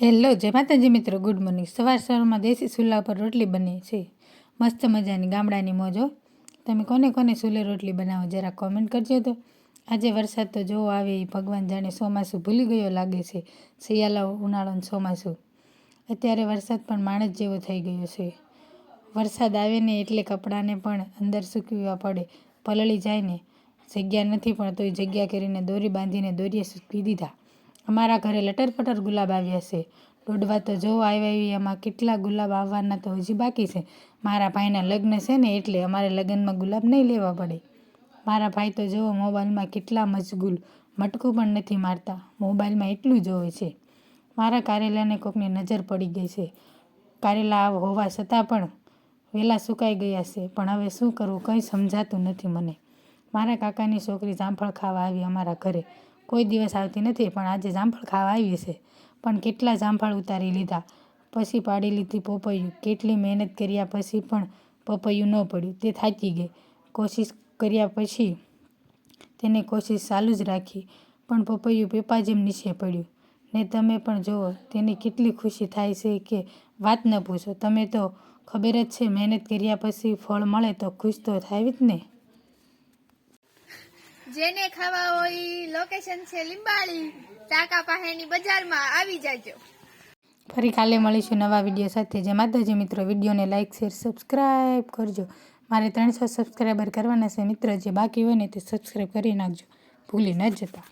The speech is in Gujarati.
હેલો જય માતાજી મિત્રો, ગુડ મોર્નિંગ। સવારમાં દેશી ચૂલા પર રોટલી બને છે, મસ્ત મજાની ગામડાની મોજો। તમે કોને કોને ચૂલે રોટલી બનાવો જરા કોમેન્ટ કરજો। તો આજે વરસાદ તો જોવો આવે એ ભગવાન જાણે ચોમાસું ભૂલી ગયો લાગે છે। શિયાળો ઉનાળો ચોમાસું, અત્યારે વરસાદ પણ માણસ જેવો થઈ ગયો છે। વરસાદ આવે ને એટલે કપડાને પણ અંદર સૂકવવા પડે, પલળી જાય ને જગ્યા નથી પણ તોય જગ્યા કરીને દોરી બાંધીને દોરીએ સૂકવી દીધા। અમારા ઘરે લટર પટર ગુલાબ આવ્યા છે, દોડવા તો જોવો આવ્યા એમાં કેટલા ગુલાબ આવવાના તો હજી બાકી છે। મારા ભાઈના લગ્ન છે ને એટલે અમારે લગ્નમાં ગુલાબ નહીં લેવા પડે। મારા ભાઈ તો જોવો મોબાઈલમાં કેટલા મશગુલ, મટકું પણ નથી મારતા, મોબાઈલમાં એટલું જોવે છે। મારા કારેલાને કોકની નજર પડી ગઈ છે, કારેલા હોવા છતાં પણ વહેલા સુકાઈ ગયા છે, પણ હવે શું કરવું કંઈ સમજાતું નથી મને। મારા કાકાની છોકરી જામફળ ખાવા આવી અમારા ઘરે, કોઈ દિવસ આવતી નથી પણ આજે જામફળ ખાવા આવી છે, પણ કેટલા જામફળ ઉતારી લીધા, પછી પાડી લીધી પપૈયું। કેટલી મહેનત કર્યા પછી પણ પપૈયું ન પડ્યું, તે થાકી ગઈ। કોશિશ કર્યા પછી તેને કોશિશ ચાલુ જ રાખી, પણ પપૈયું પેપા જેમ નીચે પડ્યું ને તમે પણ જુઓ તેને કેટલી ખુશી થાય છે કે વાત ન પૂછો। તમે તો ખબર જ છે મહેનત કર્યા પછી ફળ મળે તો ખુશ તો થાય જ ને। જેને ખાવા હોય લોકેશન છે લીંબાળી, ચાકા પાસેની બજારમાં આવી જાજો। ફરી કાલે મળીશું નવા વિડીયો સાથે। જય માતાજી મિત્રો, વિડીયોને લાઇક શેર સબસ્ક્રાઈબ કરજો। મારે 300 સબસ્ક્રાઈબર કરવાના છે મિત્ર, જે બાકી હોય ને તે સબસ્ક્રાઈબ કરી નાખજો, ભૂલી ન જતા।